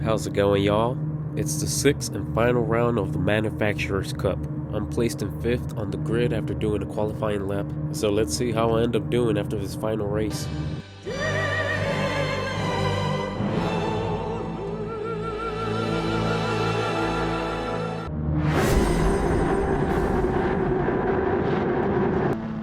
How's it going, y'all? It's the 6th and final round of the Manufacturers Cup. I'm placed in 5th on the grid after doing a qualifying lap, so let's see how I end up doing after this final race.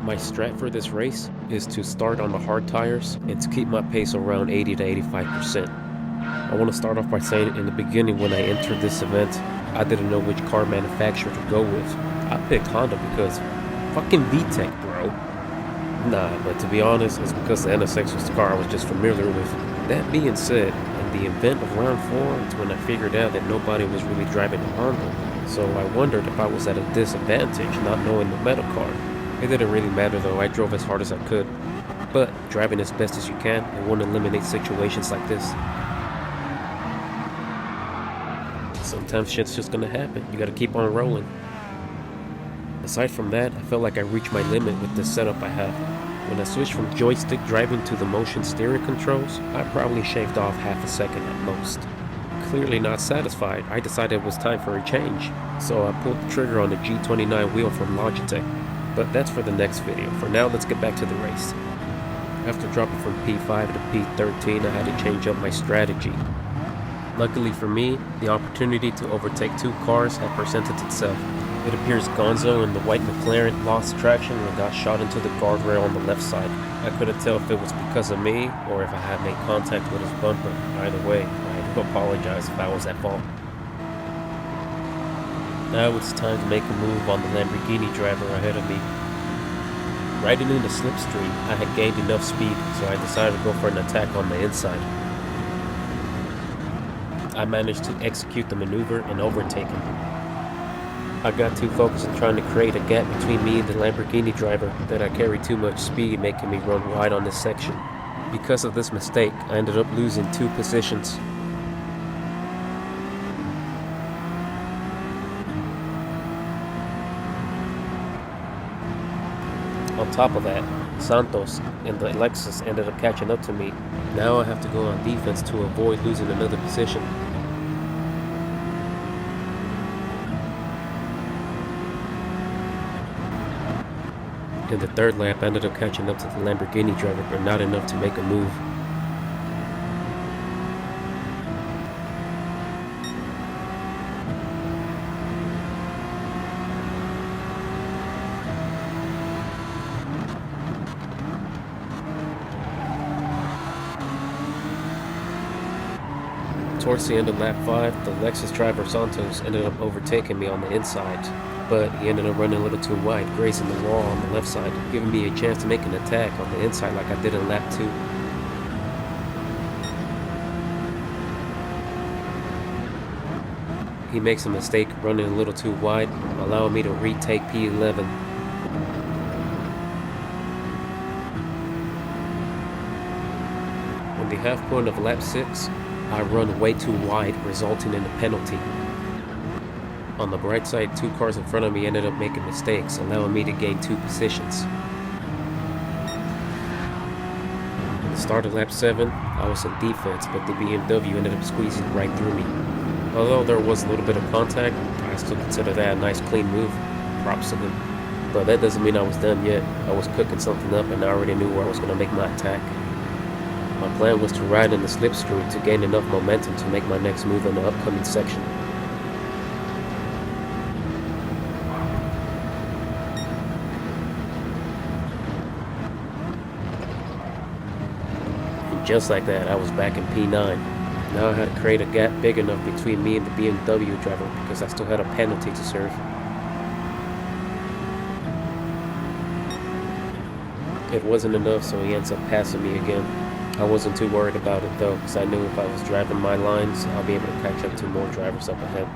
My strat for this race is to start on the hard tires and to keep my pace around 80 to 85%. I want to start off by saying in the beginning when I entered this event, I didn't know which car manufacturer to go with. I picked Honda because fucking VTEC, bro. Nah, but to be honest, it's because the NSX was the car I was just familiar with. That being said, in the event of round 4, it's when I figured out that nobody was really driving a Honda. So I wondered if I was at a disadvantage not knowing the metal car. It didn't really matter though, I drove as hard as I could. But driving as best as you can, it won't eliminate situations like this. Sometimes shit's just gonna happen, you gotta keep on rolling. Aside from that, I felt like I reached my limit with the setup I have. When I switched from joystick driving to the motion steering controls, I probably shaved off half a second at most. Clearly not satisfied, I decided it was time for a change. So I pulled the trigger on the G29 wheel from Logitech. But that's for the next video. For now, let's get back to the race. After dropping from P5 to P13, I had to change up my strategy. Luckily for me, the opportunity to overtake 2 cars had presented itself. It appears Gonzo in the white McLaren lost traction and got shot into the guardrail on the left side. I couldn't tell if it was because of me or if I had made contact with his bumper. Either way, I do apologize if I was at fault. Now it's time to make a move on the Lamborghini driver ahead of me. Riding in the slipstream, I had gained enough speed, so I decided to go for an attack on the inside. I managed to execute the maneuver and overtake him. I got too focused on trying to create a gap between me and the Lamborghini driver that I carried too much speed, making me run wide on this section. Because of this mistake, I ended up losing 2 positions. On top of that, Santos and the Lexus ended up catching up to me. Now I have to go on defense to avoid losing another position. In the 3rd lap, I ended up catching up to the Lamborghini driver, but not enough to make a move. Towards the end of lap 5, the Lexus driver Santos ended up overtaking me on the inside, but he ended up running a little too wide, grazing the wall on the left side, giving me a chance to make an attack on the inside like I did in lap 2. He makes a mistake running a little too wide, allowing me to retake P11. On the half point of lap 6, I run way too wide, resulting in a penalty. On the bright side, 2 cars in front of me ended up making mistakes, allowing me to gain 2 positions. At the start of lap 7, I was in defense, but the BMW ended up squeezing right through me. Although there was a little bit of contact, I still consider that a nice clean move. Props to them. But that doesn't mean I was done yet. I was cooking something up and I already knew where I was going to make my attack. My plan was to ride in the slipstream to gain enough momentum to make my next move in the upcoming section. And just like that, I was back in P9. Now I had to create a gap big enough between me and the BMW driver because I still had a penalty to serve. It wasn't enough, so he ends up passing me again. I wasn't too worried about it though, because I knew if I was driving my lines, I'll be able to catch up to more drivers up ahead.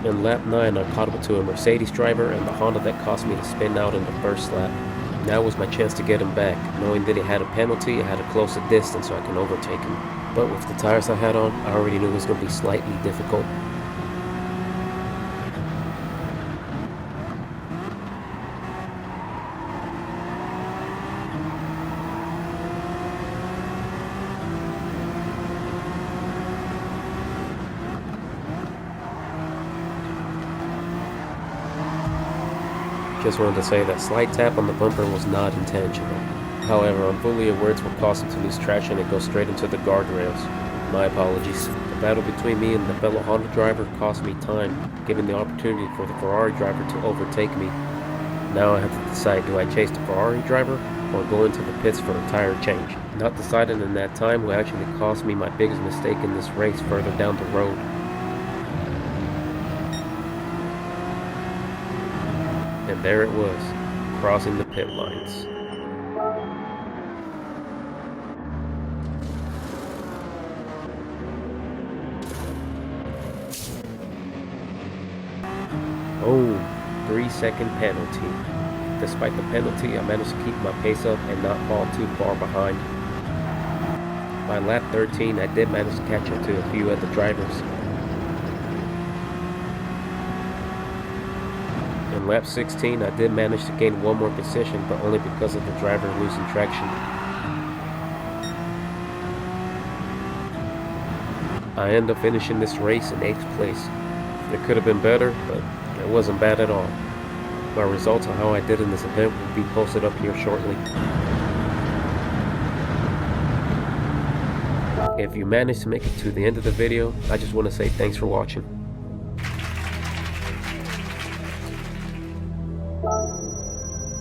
In lap 9, I caught up to a Mercedes driver and the Honda that caused me to spin out in the 1st lap. Now was my chance to get him back. Knowing that he had a penalty, I had to close the distance so I can overtake him. But with the tires I had on, I already knew it was going to be slightly difficult. Just wanted to say that slight tap on the bumper was not intentional. However, I'm fully aware it's what caused him to lose traction and go straight into the guardrails. My apologies. The battle between me and the fellow Honda driver cost me time, giving the opportunity for the Ferrari driver to overtake me. Now I have to decide, do I chase the Ferrari driver or go into the pits for a tire change? Not deciding in that time will actually cost me my biggest mistake in this race further down the road. And there it was, crossing the pit lines. Oh, 3-second penalty. Despite the penalty, I managed to keep my pace up and not fall too far behind. By lap 13, I did manage to catch up to a few of the drivers. In lap 16, I did manage to gain one more position, but only because of the driver losing traction. I end up finishing this race in 8th place. It could have been better, but it wasn't bad at all. My results on how I did in this event will be posted up here shortly. If you managed to make it to the end of the video, I just want to say thanks for watching.